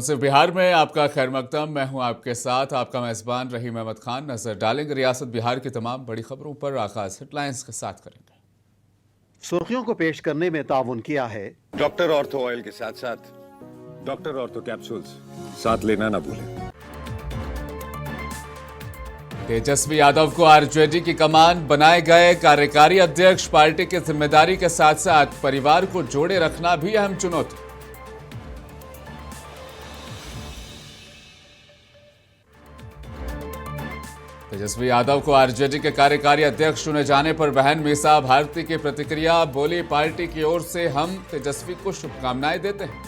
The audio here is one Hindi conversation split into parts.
मुझसे बिहार में आपका खैर मकदम। मैं हूं आपके साथ आपका मेजबान रहीम अहमद खान। नजर डालेंगे रियासत बिहार की तमाम बड़ी खबरों पर। आगाज हेडलाइंस के साथ करेंगे। सुर्खियों को पेश करने में ताउन किया है डॉक्टर ऑर्थो ऑयल के साथ साथ डॉक्टर ऑर्थो कैप्सूल्स साथ लेना ना भूलें। तेजस्वी यादव को आरजेडी की कमान बनाए गए कार्यकारी अध्यक्ष। पार्टी की जिम्मेदारी के साथ साथ परिवार को जोड़े रखना भी अहम चुनौती। तेजस्वी यादव को आरजेडी के कार्यकारी अध्यक्ष चुने जाने पर बहन मीसा भारती की प्रतिक्रिया। बोली, पार्टी की ओर से हम तेजस्वी को शुभकामनाएं देते हैं।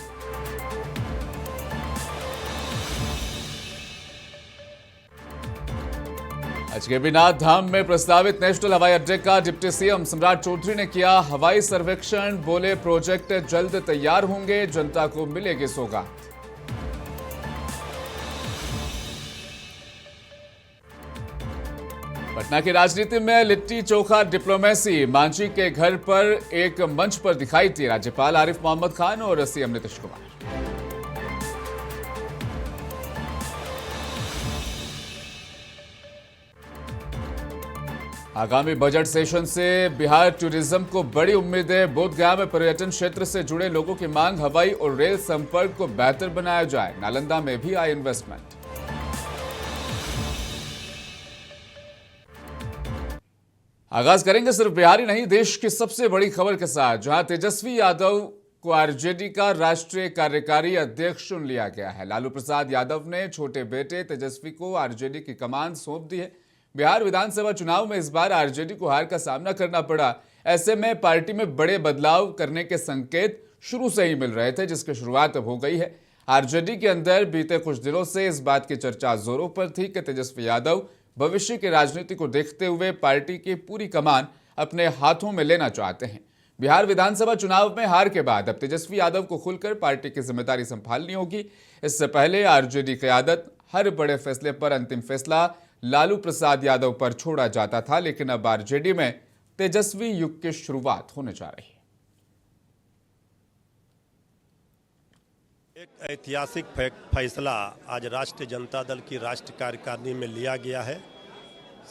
अजगैबीनाथ धाम में प्रस्तावित नेशनल हवाई अड्डे का डिप्टी सीएम सम्राट चौधरी ने किया हवाई सर्वेक्षण। बोले, प्रोजेक्ट जल्द तैयार होंगे, जनता को मिलेगी सौगात। पटना की राजनीति में लिट्टी चोखा डिप्लोमेसी। मांझी के घर पर एक मंच पर दिखाई थी राज्यपाल आरिफ मोहम्मद खान और सीएम नीतीश कुमार। आगामी बजट सेशन से बिहार टूरिज्म को बड़ी उम्मीदें। बोधगया में पर्यटन क्षेत्र से जुड़े लोगों की मांग, हवाई और रेल संपर्क को बेहतर बनाया जाए। नालंदा में भी आई इन्वेस्टमेंट। आगाज करेंगे सिर्फ बिहार ही नहीं, देश की सबसे बड़ी खबर के साथ, जहां तेजस्वी यादव को आरजेडी का राष्ट्रीय कार्यकारी अध्यक्ष चुन लिया गया है। लालू प्रसाद यादव ने छोटे बेटे तेजस्वी को आरजेडी की कमान सौंप दी है। बिहार विधानसभा चुनाव में इस बार आरजेडी को हार का सामना करना पड़ा। ऐसे में पार्टी में बड़े बदलाव करने के संकेत शुरू से ही मिल रहे थे, जिसकी शुरुआत अब हो गई है। आरजेडी के अंदर बीते कुछ दिनों से इस बात की चर्चा जोरों पर थी कि तेजस्वी यादव भविष्य की राजनीति को देखते हुए पार्टी की पूरी कमान अपने हाथों में लेना चाहते हैं। बिहार विधानसभा चुनाव में हार के बाद अब तेजस्वी यादव को खुलकर पार्टी की जिम्मेदारी संभालनी होगी। इससे पहले आरजेडी क़यादत हर बड़े फैसले पर अंतिम फैसला लालू प्रसाद यादव पर छोड़ा जाता था, लेकिन अब आरजेडी में तेजस्वी युग की शुरुआत होने जा रही है। एक ऐतिहासिक फैसला आज राष्ट्रीय जनता दल की राष्ट्रीय कार्यकारिणी में लिया गया है।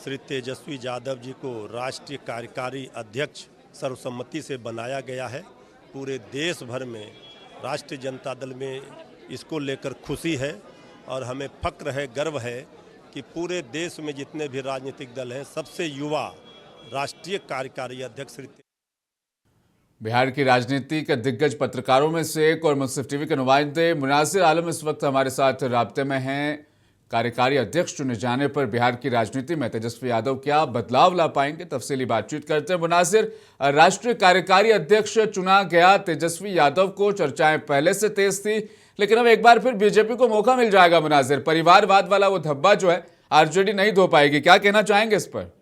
श्री तेजस्वी यादव जी को राष्ट्रीय कार्यकारी अध्यक्ष सर्वसम्मति से बनाया गया है। पूरे देश भर में राष्ट्रीय जनता दल में इसको लेकर खुशी है और हमें फक्र है, गर्व है कि पूरे देश में जितने भी राजनीतिक दल हैं, सबसे युवा राष्ट्रीय कार्यकारी अध्यक्ष श्री बिहार की राजनीति के दिग्गज पत्रकारों में से एक और मुंसिफ टीवी के नुमाइंदे मुनासिर आलम इस वक्त हमारे साथ राब्ते में हैं। कार्यकारी अध्यक्ष चुने जाने पर बिहार की राजनीति में तेजस्वी यादव क्या बदलाव ला पाएंगे, तफसीली बातचीत करते हैं। मुनासिर, राष्ट्रीय कार्यकारी अध्यक्ष चुना गया तेजस्वी यादव को, चर्चाएं पहले से तेज थी, लेकिन अब एक बार फिर बीजेपी को मौका मिल जाएगा। मुनासिर, परिवारवाद वाला वो धब्बा जो है आरजेडी नहीं धो पाएगी, क्या कहना चाहेंगे इस पर?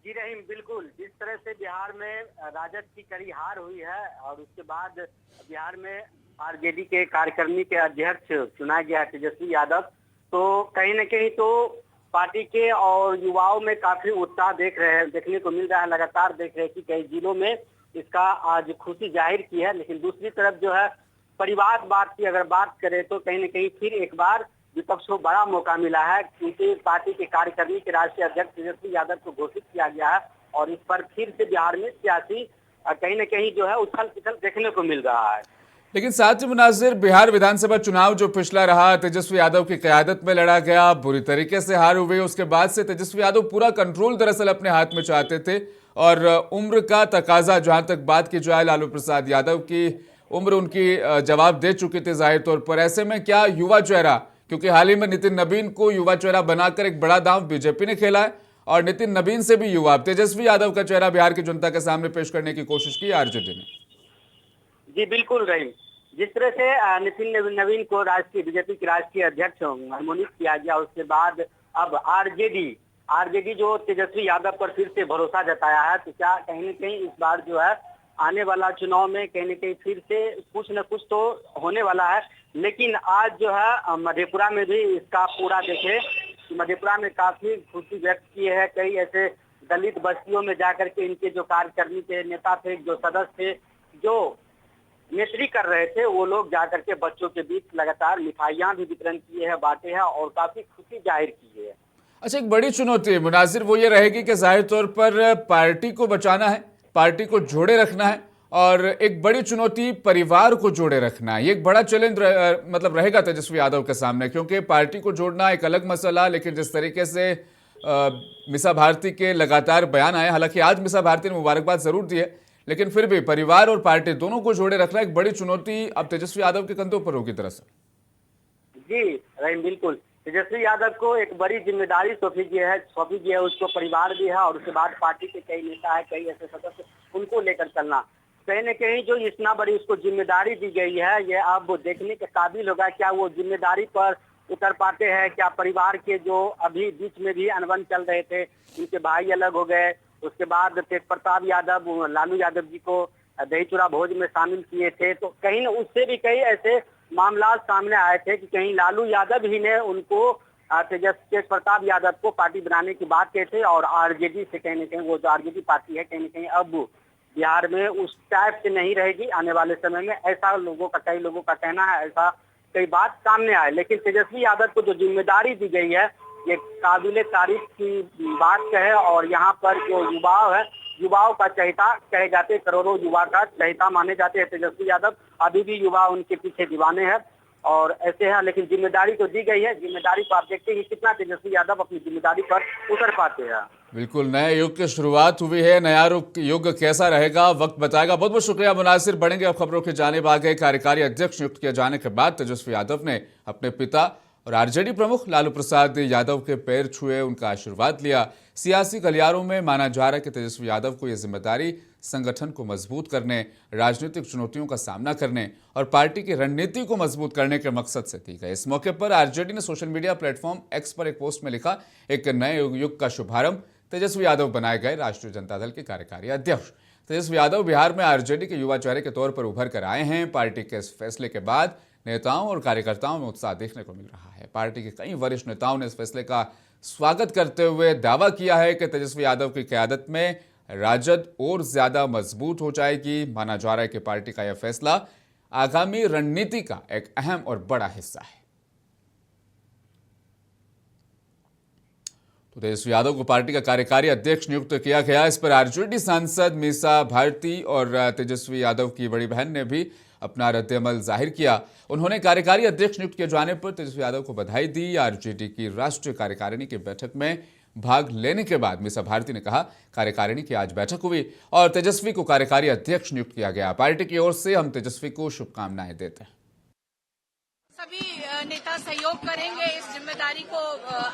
जी रहीम, बिल्कुल जिस तरह से बिहार में राजद की कड़ी हार हुई है और उसके बाद बिहार में आरजेडी के कार्यकारिणी के अध्यक्ष चुना गया है तेजस्वी यादव, तो कहीं न कहीं तो पार्टी के और युवाओं में काफी उत्साह देखने को मिल रहा है। लगातार देख रहे हैं कि कई जिलों में इसका आज खुशी जाहिर की है। लेकिन दूसरी तरफ जो है परिवारवाद की अगर बात करें तो कहीं न कहीं फिर एक बार विपक्ष को बड़ा मौका मिला है, क्योंकि पार्टी के कार्यकारिणी के राष्ट्रीय अध्यक्ष तेजस्वी यादव को घोषित किया गया है और इस पर फिर से बिहार में सियासी कहीं न कहीं जो है उछल पुछल देखने को मिल रहा है। लेकिन साथ ही मुनासिर, बिहार विधानसभा चुनाव जो पिछला रहा तेजस्वी यादव की क़यादत में लड़ा गया, बुरी तरीके से हार हुई। उसके बाद से तेजस्वी यादव पूरा कंट्रोल दरअसल अपने हाथ में चाहते थे और उम्र का तकाजा, जहां तक बात की जाए लालू प्रसाद यादव की उम्र उनकी जवाब दे चुकी थी जाहिर तौर पर। ऐसे में क्या युवा चेहरा, क्योंकि हाल ही में नितिन नवीन को युवा चेहरा बनाकर एक बड़ा दांव बीजेपी ने खेला है और नितिन नवीन से भी युवा तेजस्वी यादव का चेहरा बिहार की जनता के सामने पेश करने की कोशिश की आरजेडी ने। जी बिल्कुल रहीम, जिस तरह से नितिन नवीन को बीजेपी के राष्ट्रीय अध्यक्ष मनोनीत किया गया, उसके बाद अब आरजेडी जो तेजस्वी यादव पर फिर से भरोसा जताया है, तो क्या कहीं न कहीं इस बार जो है आने वाला चुनाव में कहीं न कहीं फिर से कुछ न कुछ तो होने वाला है। लेकिन आज जो है मधेपुरा में भी इसका पूरा देखे, मधेपुरा में काफी खुशी व्यक्त की है। कई ऐसे दलित बस्तियों में जाकर के इनके जो कार्यकारिणी के नेता थे, जो सदस्य थे, जो नेत्री कर रहे थे, वो लोग जाकर के बच्चों के बीच लगातार मिठाइयाँ भी वितरण किए हैं, बांटे हैं और काफी खुशी जाहिर की है। अच्छा, एक बड़ी चुनौती मुनाजिर वो ये रहेगी कि जाहिर तौर पर पार्टी को बचाना है, पार्टी को जोड़े रखना है और एक बड़ी चुनौती परिवार को जोड़े रखना है। ये एक बड़ा चैलेंज मतलब रहेगा तेजस्वी यादव के सामने, क्योंकि पार्टी को जोड़ना एक अलग मसला, लेकिन जिस तरीके से मिसा भारती के लगातार बयान आए, हालांकि आज मिसा भारती ने मुबारकबाद जरूर दी है, लेकिन फिर भी परिवार और पार्टी दोनों को जोड़े रखना एक बड़ी चुनौती अब तेजस्वी यादव के कंधों पर होगी दरअसल। जी रहीम, बिल्कुल तेजस्वी यादव को एक बड़ी जिम्मेदारी सौंपी गई है, उसको परिवार भी है और उसके बाद पार्टी के कई नेता है, कई ऐसे सदस्य, उनको लेकर चलना। कहीं न कहीं जो इतना बड़ी उसको जिम्मेदारी दी गई है, ये अब देखने के काबिल होगा क्या वो जिम्मेदारी पर उतर पाते हैं, क्या परिवार के जो अभी बीच में भी अनबन चल रहे थे, उनके भाई अलग हो गए, उसके बाद तेज प्रताप यादव लालू यादव जी को दही चूड़ा भोज में शामिल किए थे, तो कहीं उससे भी कई ऐसे मामला सामने आए थे कि कहीं लालू यादव ही ने उनको तेज प्रताप यादव को पार्टी बनाने की बात कही थे और आरजेडी से कहीं न कहीं वो जो आरजेडी पार्टी है कहीं न कहीं अब बिहार में उस टाइप से नहीं रहेगी आने वाले समय में, ऐसा कई लोगों का कहना है, ऐसा कई बात सामने आए। लेकिन तेजस्वी यादव को जो जिम्मेदारी दी गई है ये काबिले तारीफ की बात है और यहाँ पर जो युवाओं का चहेता कहे जाते, करोड़ों युवा का चहेता माने जाते हैं तेजस्वी यादव। अभी भी युवा उनके पीछे दीवाने हैं और ऐसे है, लेकिन जिम्मेदारी तो दी गई है, जिम्मेदारी को आप देखते हैं कितना तेजस्वी यादव अपनी जिम्मेदारी पर उतर पाते हैं। बिल्कुल, नए युग की शुरुआत हुई है, नया युग कैसा रहेगा वक्त बताएगा। बहुत बहुत शुक्रिया मुनासिर। बढ़ेंगे अब खबरों की जानिब। आगे कार्यकारी अध्यक्ष नियुक्त किए जाने के बाद तेजस्वी यादव ने अपने पिता और आरजेडी प्रमुख लालू प्रसाद यादव के पैर छुए, उनका आशीर्वाद लिया। सियासी गलियारों में माना जा रहा है कि तेजस्वी यादव को यह जिम्मेदारी संगठन को मजबूत करने, राजनीतिक चुनौतियों का सामना करने और पार्टी की रणनीति को मजबूत करने के मकसद से दी गई। इस मौके पर आरजेडी ने सोशल मीडिया प्लेटफॉर्म एक्स पर एक पोस्ट में लिखा, एक नए युग का शुभारंभ, तेजस्वी यादव बनाए गए राष्ट्रीय जनता दल के कार्यकारी अध्यक्ष। तेजस्वी यादव बिहार में आरजेडी के युवा चेहरे के तौर पर उभर कर आए हैं। पार्टी के इस फैसले के बाद नेताओं और कार्यकर्ताओं में उत्साह देखने को मिल रहा है। पार्टी के कई वरिष्ठ नेताओं ने इस फैसले का स्वागत करते हुए दावा किया है कि तेजस्वी यादव की क़यादत में राजद और ज्यादा मजबूत हो जाएगी। माना जा रहा है कि पार्टी का यह फैसला आगामी रणनीति का एक अहम और बड़ा हिस्सा है। तो तेजस्वी यादव को पार्टी का कार्यकारी अध्यक्ष नियुक्त किया गया। इस पर आरजेडी सांसद मीसा भारती और तेजस्वी यादव की बड़ी बहन ने भी अपना रद्द-ए-अमल जाहिर किया। उन्होंने कार्यकारी अध्यक्ष नियुक्त किए जाने पर तेजस्वी यादव को बधाई दी। आरजेडी की राष्ट्रीय कार्यकारिणी की बैठक में भाग लेने के बाद मीसा भारती ने कहा, कार्यकारिणी की आज बैठक हुई और तेजस्वी को कार्यकारी अध्यक्ष नियुक्त किया गया। पार्टी की ओर से हम तेजस्वी को शुभकामनाएं देते हैं। सभी नेता सहयोग करेंगे इस जिम्मेदारी को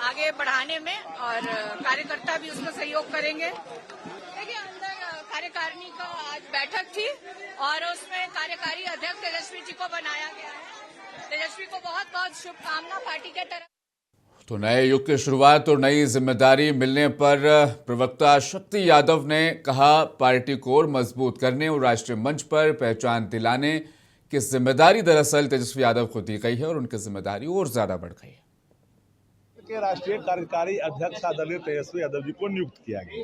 आगे बढ़ाने में और कार्यकर्ता भी उसमें सहयोग करेंगे। देखिए, अंदर कार्यकारिणी का आज बैठक थी और उसमें कार्यकारी अध्यक्ष तेजस्वी जी को बनाया गया है। तेजस्वी को बहुत बहुत शुभकामना पार्टी के तरफ। तो नए युग की शुरुआत और नई जिम्मेदारी मिलने पर प्रवक्ता शक्ति यादव ने कहा, पार्टी को और मजबूत करने और राष्ट्रीय मंच पर पहचान दिलाने की जिम्मेदारी दरअसल तेजस्वी यादव को दी गई है और उनकी जिम्मेदारी और ज्यादा बढ़ गई है। राष्ट्रीय कार्यकारी अध्यक्ष आदरणीय तेजस्वी यादव जी को नियुक्त किया गया।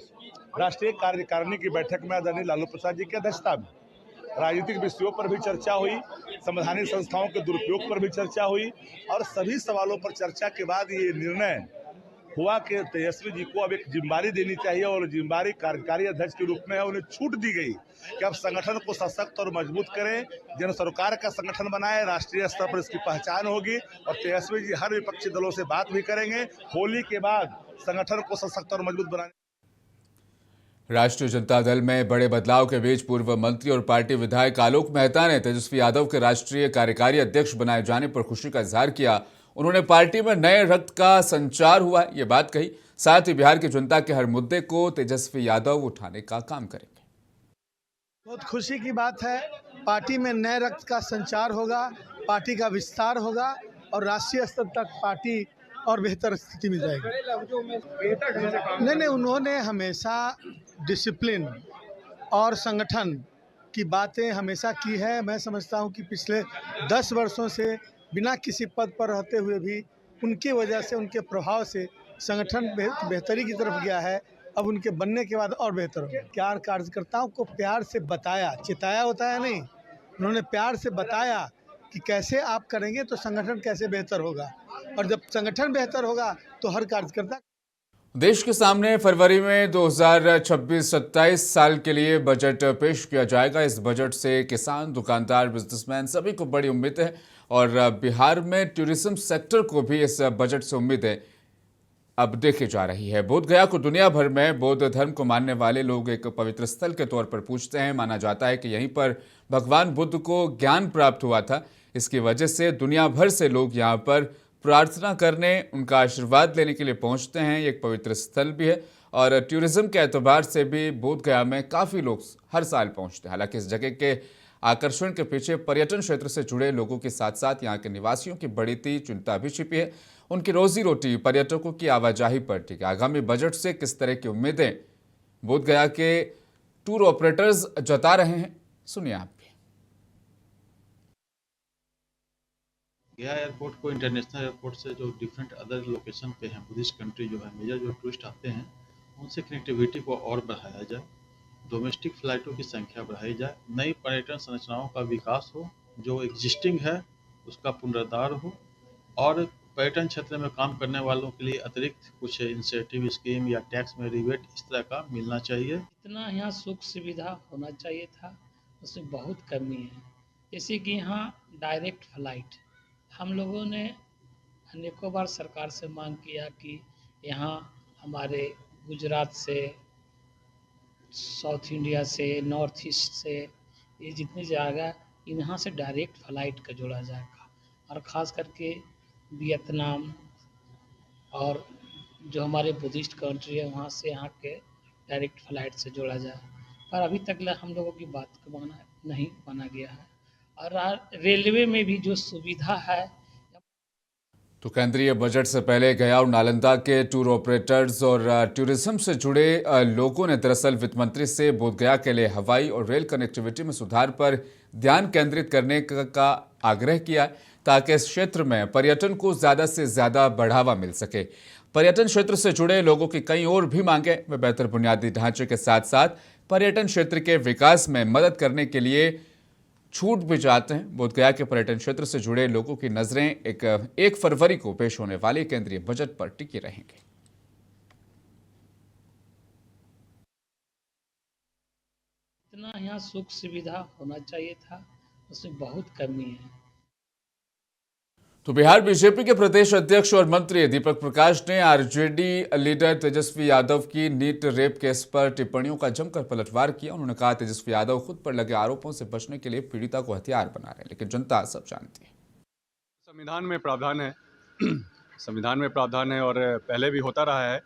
राष्ट्रीय कार्यकारिणी की बैठक में आदरणीय लालू प्रसाद जी की अध्यक्षता में राजनीतिक विषयों पर भी चर्चा हुई, संवैधानिक संस्थाओं के दुरुपयोग पर भी चर्चा हुई और सभी सवालों पर चर्चा के बाद ये निर्णय हुआ कि तेजस्वी जी को अब एक जिम्मेदारी देनी चाहिए और जिम्मेदारी कार्यकारी अध्यक्ष के रूप में उन्हें छूट दी गई कि अब संगठन को सशक्त और मजबूत करें, जन सरकार का संगठन बनाए, राष्ट्रीय स्तर पर इसकी पहचान होगी और तेजस्वी जी हर विपक्षी दलों से बात भी करेंगे। होली के बाद संगठन को सशक्त और मजबूत बनाने। राष्ट्रीय जनता दल में बड़े बदलाव के बीच पूर्व मंत्री और पार्टी विधायक आलोक मेहता ने तेजस्वी यादव के राष्ट्रीय कार्यकारी अध्यक्ष बनाए जाने पर खुशी का इजहार किया। उन्होंने पार्टी में नए रक्त का संचार हुआ है, ये बात कही। साथ ही बिहार की जनता के हर मुद्दे को तेजस्वी यादव उठाने का काम करेंगे। बहुत खुशी की बात है, पार्टी में नए रक्त का संचार होगा, पार्टी का विस्तार होगा और राष्ट्रीय स्तर तक पार्टी और बेहतर स्थिति में जाएगी। नहीं, उन्होंने हमेशा डिसिप्लिन और संगठन की बातें हमेशा की है। मैं समझता हूं कि पिछले 10 वर्षों से बिना किसी पद पर रहते हुए भी उनकी वजह से, उनके प्रभाव से संगठन बेहतरी की तरफ गया है। अब उनके बनने के बाद और बेहतर हो गया। कार्यकर्ताओं को प्यार से बताया, चिताया होता है नहीं, उन्होंने प्यार से बताया कि कैसे आप करेंगे तो संगठन कैसे बेहतर होगा, और जब संगठन बेहतर होगा तो हर कार्यकर्ता। देश के सामने फरवरी में 2026-27 साल के लिए बजट पेश किया जाएगा। इस बजट से किसान, दुकानदार, बिजनेसमैन सभी को बड़ी उम्मीद है और बिहार में टूरिज्म सेक्टर को भी इस बजट से उम्मीदें अब देखी जा रही है। बोध गया को दुनिया भर में बौद्ध धर्म को मानने वाले लोग एक पवित्र स्थल के तौर पर पूजते हैं। माना जाता है कि यहीं पर भगवान बुद्ध को ज्ञान प्राप्त हुआ था। इसकी वजह से दुनिया भर से लोग यहाँ पर प्रार्थना करने, उनका आशीर्वाद लेने के लिए पहुंचते हैं। ये एक पवित्र स्थल भी है और टूरिज्म के एतबार से भी बोध गया में काफ़ी लोग हर साल पहुंचते हैं। हालांकि इस जगह के आकर्षण के पीछे पर्यटन क्षेत्र से जुड़े लोगों के साथ साथ यहाँ के निवासियों की बढ़ती चिंता भी छिपी है। उनकी रोजी रोटी पर्यटकों की आवाजाही पर टिकी है। आगामी बजट से किस तरह की उम्मीदें बोध गया के टूर ऑपरेटर्स जता रहे हैं, सुनिए आप भी। गया एयरपोर्ट को इंटरनेशनल एयरपोर्ट से जो डिफरेंट अदर लोकेशन पे हैं, बुद्धिस्ट कंट्री जो है, मेजर जो टूरिस्ट आते हैं, उनसे कनेक्टिविटी को और बढ़ाया जाए, डोमेस्टिक फ्लाइटों की संख्या बढ़ाई जाए, नई पर्यटन संरचनाओं का विकास हो, जो एग्जिस्टिंग है उसका पुनरुद्धार हो, और पर्यटन क्षेत्र में काम करने वालों के लिए अतिरिक्त कुछ इंसेंटिव स्कीम या टैक्स में रिबेट इस तरह का मिलना चाहिए। इतना यहाँ सुख सुविधा होना चाहिए था, उसमें बहुत कमी है। जैसे कि यहाँ डायरेक्ट फ्लाइट, हम लोगों ने अनेकों बार सरकार से मांग किया कि यहाँ हमारे गुजरात से, साउथ इंडिया से, नॉर्थ ईस्ट से, ये जितनी जगह यहाँ से डायरेक्ट फ्लाइट का जोड़ा जाएगा, और ख़ास करके वियतनाम और जो हमारे बुद्धिस्ट कंट्री है वहाँ से यहाँ के डायरेक्ट फ्लाइट से जोड़ा जाए। पर अभी तक हम लोगों की बात को नहीं माना गया है। और रेलवे में भी जो सुविधा है, तो केंद्रीय बजट से पहले गया और नालंदा के टूर ऑपरेटर्स और टूरिज्म से जुड़े लोगों ने दरअसल वित्त मंत्री से बोध गया के लिए हवाई और रेल कनेक्टिविटी में सुधार पर ध्यान केंद्रित करने का आग्रह किया ताकि इस क्षेत्र में पर्यटन को ज़्यादा से ज़्यादा बढ़ावा मिल सके। पर्यटन क्षेत्र से जुड़े लोगों की कई और भी मांगे, वे बेहतर बुनियादी ढांचे के साथ साथ पर्यटन क्षेत्र के विकास में मदद करने के लिए छूट भी चाहते हैं। बोध गया के पर्यटन क्षेत्र से जुड़े लोगों की नजरें 1 फरवरी को पेश होने वाले केंद्रीय बजट पर टिकी रहेंगी। इतना यहाँ सुख सुविधा होना चाहिए था, उसमें बहुत कमी है। तो बिहार बीजेपी के प्रदेश अध्यक्ष और मंत्री दीपक प्रकाश ने आरजेडी लीडर तेजस्वी यादव की नीट रेप केस पर टिप्पणियों का जमकर पलटवार किया। उन्होंने कहा तेजस्वी यादव खुद पर लगे आरोपों से बचने के लिए पीड़िता को हथियार बना रहे हैं, लेकिन जनता सब जानती है। संविधान में प्रावधान है, संविधान में प्रावधान है और पहले भी होता रहा है।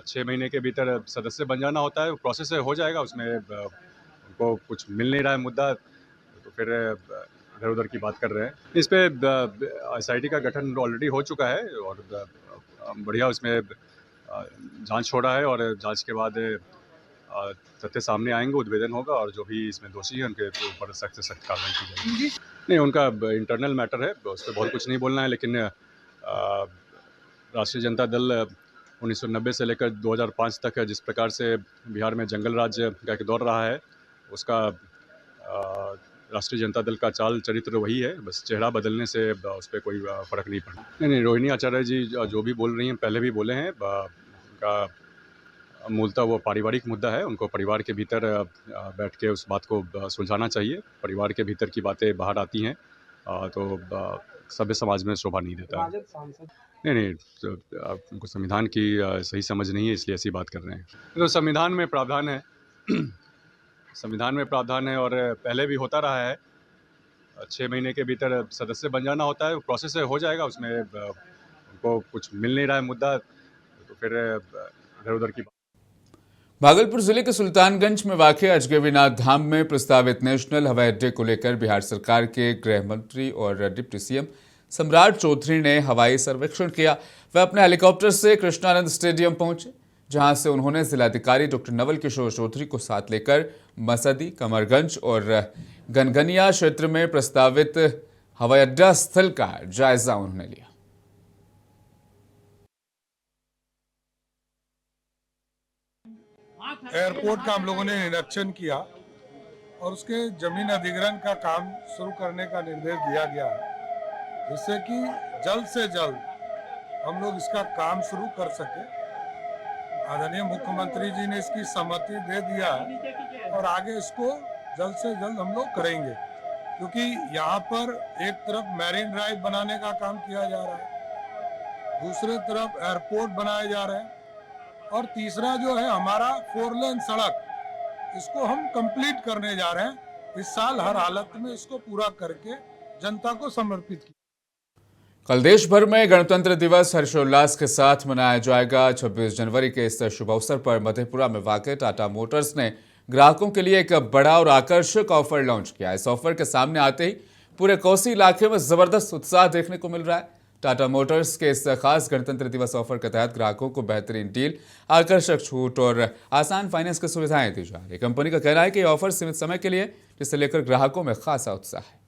6 महीने के भीतर सदस्य बन जाना होता है, प्रोसेस हो जाएगा। उसमें उनको कुछ मिल नहीं रहा है मुद्दा, तो फिर इधर उधर की बात कर रहे हैं। इस पे SIT का गठन ऑलरेडी हो चुका है और बढ़िया उसमें जांच हो रहा है और जांच के बाद तथ्य सामने आएंगे, उद्भेदन होगा और जो भी इसमें दोषी है उनके ऊपर सख्त से सख्त कार्रवाई की जाएगी। नहीं, उनका इंटरनल मैटर है, उस पर बहुत कुछ नहीं बोलना है, लेकिन राष्ट्रीय जनता दल 1990 से लेकर 2005 तक जिस प्रकार से बिहार में जंगल राज का एक दौर रहा है, उसका राष्ट्रीय जनता दल का चाल चरित्र वही है, बस चेहरा बदलने से उस पर कोई फर्क नहीं पड़ा। नहीं, रोहिणी आचार्य जी जो भी बोल रही हैं पहले भी बोले हैं। उनका मूलतः वो पारिवारिक मुद्दा है, उनको परिवार के भीतर बैठ के उस बात को सुलझाना चाहिए। परिवार के भीतर की बातें बाहर आती हैं तो सभ्य समाज में शोभा नहीं देता। नहीं, तो उनको संविधान की सही समझ नहीं है, इसलिए ऐसी बात कर रहे हैं। तो संविधान में प्रावधान है, संविधान में प्रावधान है और पहले भी होता रहा है। 6 महीने के भीतर सदस्य बन जाना होता है, प्रोसेस हो जाएगा। उसमें उनको कुछ मिल नहीं रहा है मुद्दा, तो फिर इधर उधर की। भागलपुर जिले के सुल्तानगंज में वाक़ अजगैबीनाथ धाम में प्रस्तावित नेशनल हवाई अड्डे को लेकर बिहार सरकार के गृह मंत्री और डिप्टी सीएम सम्राट चौधरी ने हवाई सर्वेक्षण किया। वह अपने हेलीकॉप्टर से कृष्णानंद स्टेडियम पहुंचे, जहां से उन्होंने जिलाधिकारी डॉक्टर नवल किशोर चौधरी को साथ लेकर मसदी, कमरगंज और गनगनिया क्षेत्र में प्रस्तावित हवाई अड्डा स्थल का जायजा उन्होंने लिया। एयरपोर्ट का हम लोगों ने निरीक्षण किया और उसके जमीन अधिग्रहण का काम शुरू करने का निर्देश दिया गया है, जिससे कि जल्द से जल्द हम लोग इसका काम शुरू कर सके। आदरणीय मुख्यमंत्री जी ने इसकी सहमति दे दिया है और आगे इसको जल्द से जल्द हम लोग करेंगे, क्योंकि यहाँ पर एक तरफ मैरीन ड्राइव बनाने का काम किया जा रहा है, दूसरे तरफ एयरपोर्ट बनाए जा रहे हैं और तीसरा जो है हमारा 4 लेन सड़क, इसको हम कंप्लीट करने जा रहे हैं। इस साल हर हालत में इसको पूरा करके जनता को समर्पित किया। कल देश भर में गणतंत्र दिवस हर्षोल्लास के साथ मनाया जाएगा। 26 जनवरी के इस शुभ अवसर पर मधेपुरा में वाक़ टाटा मोटर्स ने ग्राहकों के लिए एक बड़ा और आकर्षक ऑफर लॉन्च किया। इस ऑफर के सामने आते ही पूरे कोसी इलाके में जबरदस्त उत्साह देखने को मिल रहा है। टाटा मोटर्स के इस खास गणतंत्र दिवस ऑफर के तहत ग्राहकों को बेहतरीन डील, आकर्षक छूट और आसान फाइनेंस की सुविधाएं दी जा रही। कंपनी का कहना है कि यह ऑफर सीमित समय के लिए, जिसे लेकर ग्राहकों में खासा उत्साह है।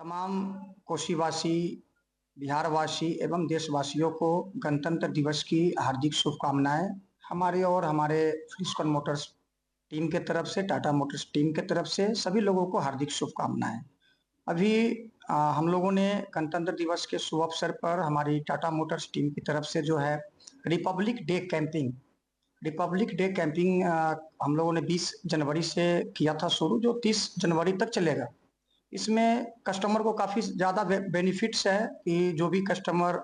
तमाम कोसीवासी, बिहारवासी एवं देशवासियों को गणतंत्र दिवस की हार्दिक शुभकामनाएं हमारे और हमारे फ्लिस्कॉन मोटर्स टीम के तरफ से, टाटा मोटर्स टीम के तरफ से सभी लोगों को हार्दिक शुभकामनाएं। अभी हम लोगों ने गणतंत्र दिवस के शुभ अवसर पर हमारी टाटा मोटर्स टीम की तरफ से जो है रिपब्लिक डे कैंपिंग हम लोगों ने 20 जनवरी से किया था शुरू, जो 30 जनवरी तक चलेगा। इसमें कस्टमर को काफ़ी ज़्यादा बेनिफिट्स है कि जो भी customer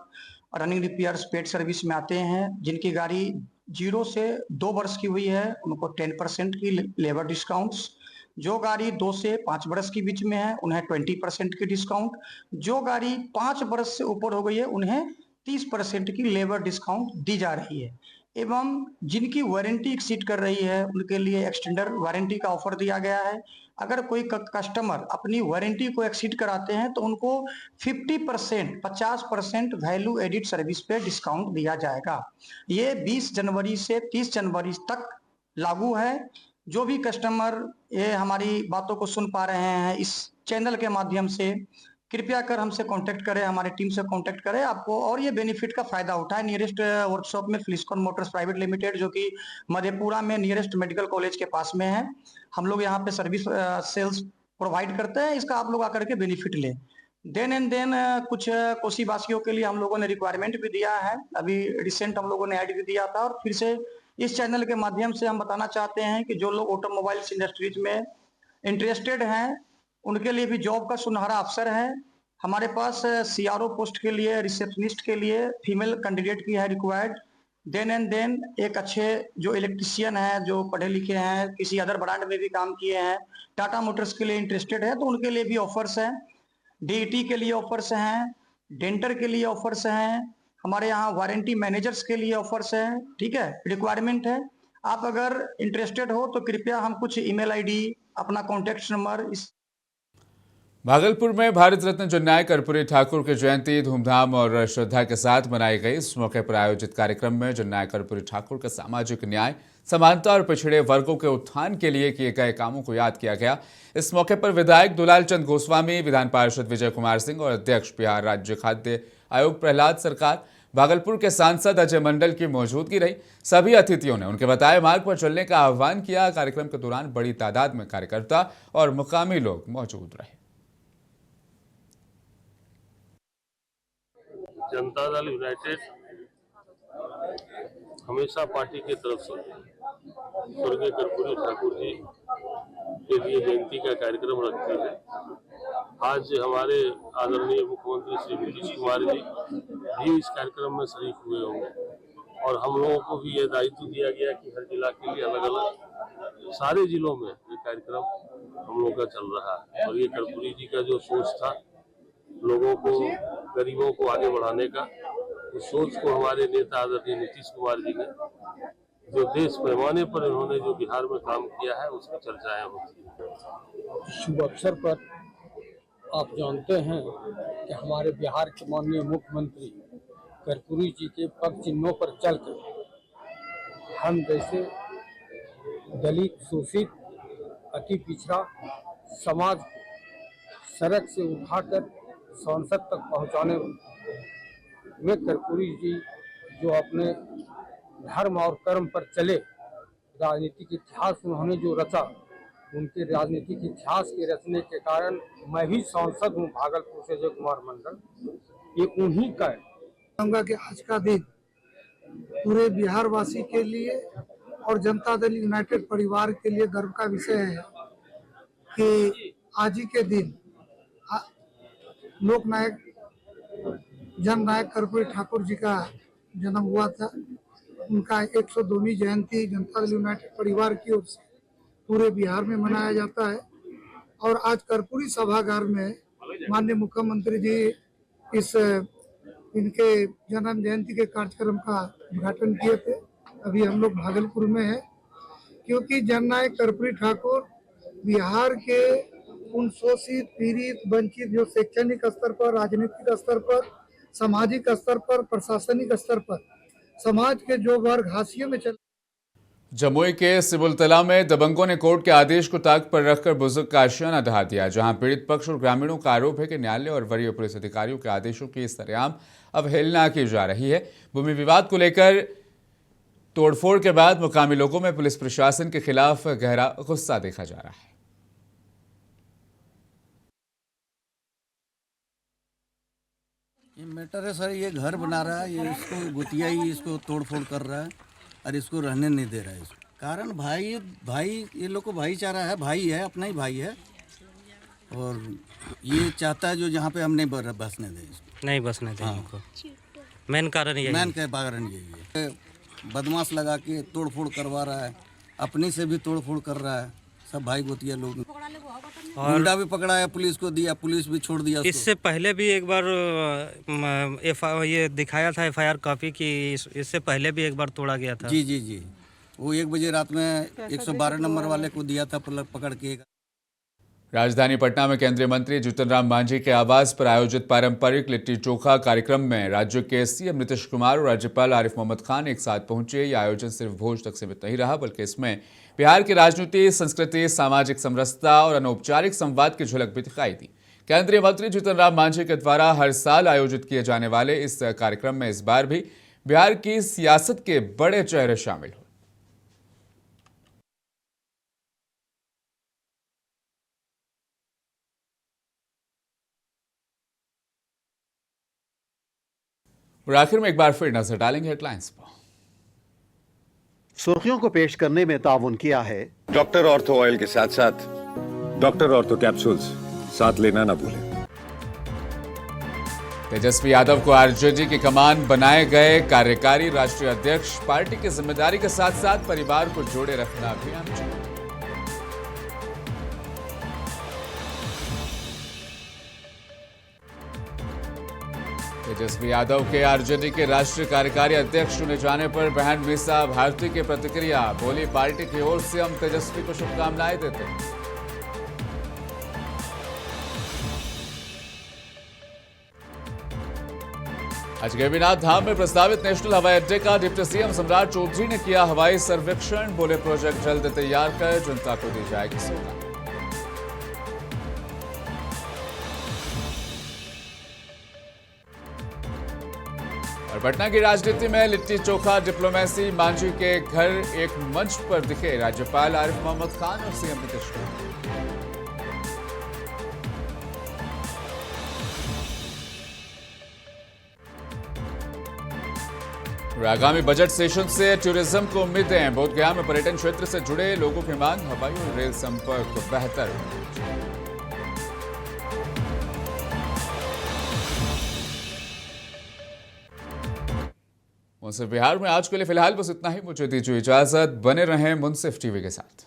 running repair paid service में आते हैं, जिनकी गाड़ी 0 से 2 वर्ष की हुई है, उनको 10% की लेबर डिस्काउंट्स, जो गाड़ी 2 से 5 वर्ष के बीच में है उन्हें 20% की डिस्काउंट, जो गाड़ी 5 वर्ष से ऊपर हो गई है उन्हें 30% की लेबर डिस्काउंट दी जा रही है। एवं जिनकी वारंटी एक्सीड कर रही है उनके लिए एक्सटेंडर वारंटी का ऑफर दिया गया है। अगर कोई कस्टमर अपनी वारंटी को एक्सीड कराते हैं तो उनको 50% वैल्यू एडिड सर्विस पे डिस्काउंट दिया जाएगा। ये 20 जनवरी से 30 जनवरी तक लागू है। जो भी कस्टमर ये हमारी बातों को सुन पा रहे हैं इस चैनल के माध्यम से, कृपया कर हमसे कांटेक्ट करें, हमारी टीम से कांटेक्ट करें, आपको और ये बेनिफिट का फायदा उठाएं। नियरेस्ट वर्कशॉप में फ्लिस्कॉन मोटर्स प्राइवेट लिमिटेड, जो कि मधेपुरा में नियरेस्ट मेडिकल कॉलेज के पास में है, हम लोग यहाँ पे सर्विस सेल्स प्रोवाइड करते हैं। इसका आप लोग आकर के बेनिफिट लें। देन कुछ कोसी वासियों के लिए हम लोगों ने रिक्वायरमेंट भी दिया है, अभी रिसेंट हम लोगों ने ऐड भी दिया था और फिर से इस चैनल के माध्यम से हम बताना चाहते हैं कि जो लोग ऑटोमोबाइल्स इंडस्ट्रीज में इंटरेस्टेड हैं उनके लिए भी जॉब का सुनहरा अवसर है। हमारे पास CRO पोस्ट के लिए, रिसेप्शनिस्ट के लिए फीमेल कैंडिडेट की है रिक्वायर्ड। देन एक अच्छे जो इलेक्ट्रिशियन हैं, जो पढ़े लिखे हैं, किसी अदर ब्रांड में भी काम किए हैं, टाटा मोटर्स के लिए इंटरेस्टेड है तो उनके लिए भी ऑफर्स हैं। DET के लिए ऑफर्स हैं, डेंटर के लिए ऑफर्स हैं, हमारे यहाँ वारंटी मैनेजर्स के लिए ऑफर्स हैं। ठीक है, रिक्वायरमेंट है। आप अगर इंटरेस्टेड हो तो कृपया हम कुछ ईमेल ID, अपना कॉन्टेक्ट नंबर इस। भागलपुर में भारत रत्न जननायक कर्पूरी ठाकुर की जयंती धूमधाम और श्रद्धा के साथ मनाई गई। इस मौके पर आयोजित कार्यक्रम में जननायक कर्पूरी ठाकुर के सामाजिक न्याय, समानता और पिछड़े वर्गों के उत्थान के लिए किए गए कामों को याद किया गया। इस मौके पर विधायक दुलाल चंद गोस्वामी, विधान पार्षद विजय कुमार सिंह और अध्यक्ष बिहार राज्य खाद्य आयोग प्रहलाद सरकार, भागलपुर के सांसद अजय मंडल की मौजूदगी रही। सभी अतिथियों ने उनके बताए मार्ग पर चलने का आह्वान किया। कार्यक्रम के दौरान बड़ी तादाद में कार्यकर्ता और मुकामी लोग मौजूद रहे। जनता दल यूनाइटेड हमेशा पार्टी की तरफ से स्वर्गीय कर्पूरी ठाकुर जी के लिए जयंती का कार्यक्रम रखते हैं। आज हमारे आदरणीय मुख्यमंत्री श्री नीतीश कुमार जी भी इस कार्यक्रम में शरीक हुए होंगे और हम लोगों को भी यह दायित्व दिया गया कि हर जिला के लिए अलग अलग सारे जिलों में ये कार्यक्रम हम लोगों का चल रहा है। और ये कर्पूरी जी का जो सोच था लोगों को, गरीबों को आगे बढ़ाने का, उस सोच को हमारे नेता आदरणीय नीतीश कुमार जी ने जो देश पैमाने पर इन्होंने जो बिहार में काम किया है उसकी चर्चाएं होती हैं। शुभ अवसर पर आप जानते हैं कि हमारे बिहार के माननीय मुख्यमंत्री कर्पूरी जी के पग चिन्हों पर चलकर हम जैसे दलित, शोषित, अति पिछड़ा समाज सड़क से उठाकर संसद तक पहुंचाने में कर्पूरी जी जो अपने धर्म और कर्म पर चले राजनीतिक इतिहास उन्होंने जो रचा, उनके राजनीतिक इतिहास के रचने के कारण मैं भी सांसद हूँ भागलपुर से, जय कुमार मंडल, ये उन्हीं का है। कहूँगा कि आज का दिन पूरे बिहार वासी के लिए और जनता दल यूनाइटेड परिवार के लिए गर्व का विषय है कि आज ही के दिन लोकनायक जननायक कर्पूरी ठाकुर जी का जन्म हुआ था। उनका 102वीं जयंती जनता दल यूनाइटेड परिवार की ओर से पूरे बिहार में मनाया जाता है और आज कर्पूरी सभागार में माननीय मुख्यमंत्री जी इस इनके जन्म जयंती के कार्यक्रम का उद्घाटन किए थे। अभी हम लोग भागलपुर में हैं क्योंकि जननायक कर्पूरी ठाकुर बिहार के उन शोषित, पीड़ित, वंचित जो शैक्षणिक स्तर पर, राजनीतिक स्तर पर, सामाजिक स्तर पर, प्रशासनिक स्तर पर समाज के जो वर्ग हाशिए में चल। जमुई के सिबुलतला में दबंगों ने कोर्ट के आदेश को ताक पर रखकर बुजुर्ग का आशियाना ढहा दिया, जहां पीड़ित पक्ष और ग्रामीणों का आरोप है कि न्यायालय और वरीय पुलिस अधिकारियों के आदेशों की सरेआम अवहेलना की जा रही है। भूमि विवाद को लेकर तोड़फोड़ के बाद मुकामी लोगों में पुलिस प्रशासन के खिलाफ गहरा गुस्सा देखा जा रहा है। ये मैटर है सर, ये घर बना रहा है, ये इसको गुतिया ही इसको तोड़फोड़ कर रहा है और इसको रहने नहीं दे रहा है। इसको कारण भाई ये लोग को भाईचारा है, भाई है, अपना ही भाई है और ये चाहता है जो जहाँ पे हम नहीं बसने दें इसको, नहीं बसने दें इनको। मेन कारण यही है। बदमाश लगा के तोड़फोड़ करवा रहा है, अपने से भी तोड़फोड़ कर रहा है, सब भाई गोतिया लोग। गुंडा भी पकड़ा है, पुलिस को दिया, पुलिस भी छोड़ दिया। इससे पहले भी एक बार ये दिखाया था FIR कॉपी की, इससे पहले भी एक बार तोड़ा गया था। जी वो 1 बजे रात में 112 नंबर वाले को दिया था पकड़ के। राजधानी पटना में केंद्रीय मंत्री जीतन राम मांझी के आवास पर आयोजित पारंपरिक लिट्टी चोखा कार्यक्रम में राज्य के CM नीतीश कुमार और राज्यपाल आरिफ मोहम्मद खान एक साथ पहुंचे। यह आयोजन सिर्फ भोज तक सीमित नहीं रहा, बल्कि इसमें बिहार की राजनीति, संस्कृति, सामाजिक समरसता और अनौपचारिक संवाद की झलक भी दिखाई दी। केंद्रीय मंत्री जीतन राम मांझी के द्वारा हर साल आयोजित किए जाने वाले इस कार्यक्रम में इस बार भी बिहार की सियासत के बड़े चेहरे शामिल हुए। और आखिर में एक बार फिर नजर डालेंगे हेडलाइंस पर। सुर्खियों को पेश करने में ताउन किया है डॉक्टर ऑर्थो ऑयल के साथ साथ डॉक्टर ऑर्थो कैप्सूल्स साथ लेना ना भूलें। तेजस्वी यादव को आरजेडी की कमान बनाए गए कार्यकारी राष्ट्रीय अध्यक्ष। पार्टी की जिम्मेदारी के साथ साथ परिवार को जोड़े रखना अभियान चलाया। तेजस्वी यादव के आरजेडी के राष्ट्रीय कार्यकारी अध्यक्ष चुने जाने पर बहन मीसा भारती की प्रतिक्रिया। बोली, पार्टी की ओर से हम तेजस्वी को शुभकामनाएं देते हैं। आज गैबीनाथ धाम में प्रस्तावित नेशनल हवाई अड्डे का डिप्टी CM सम्राट चौधरी ने किया हवाई सर्वेक्षण। बोले, प्रोजेक्ट जल्द तैयार कर जनता को दी जाएगी सौगात। और पटना की राजनीति में लिट्टी चोखा डिप्लोमेसी। मांझी के घर एक मंच पर दिखे राज्यपाल आरिफ मोहम्मद खान और CM नीतीश कुमार। आगामी बजट सेशन से टूरिज्म को उम्मीदें। बोधगया में पर्यटन क्षेत्र से जुड़े लोगों की मांग, हवाई और रेल संपर्क बेहतर। मुंसिफ बिहार में आज के लिए फिलहाल बस इतना ही। मुझे दीजिए इजाजत, बने रहें मुंसिफ टीवी के साथ।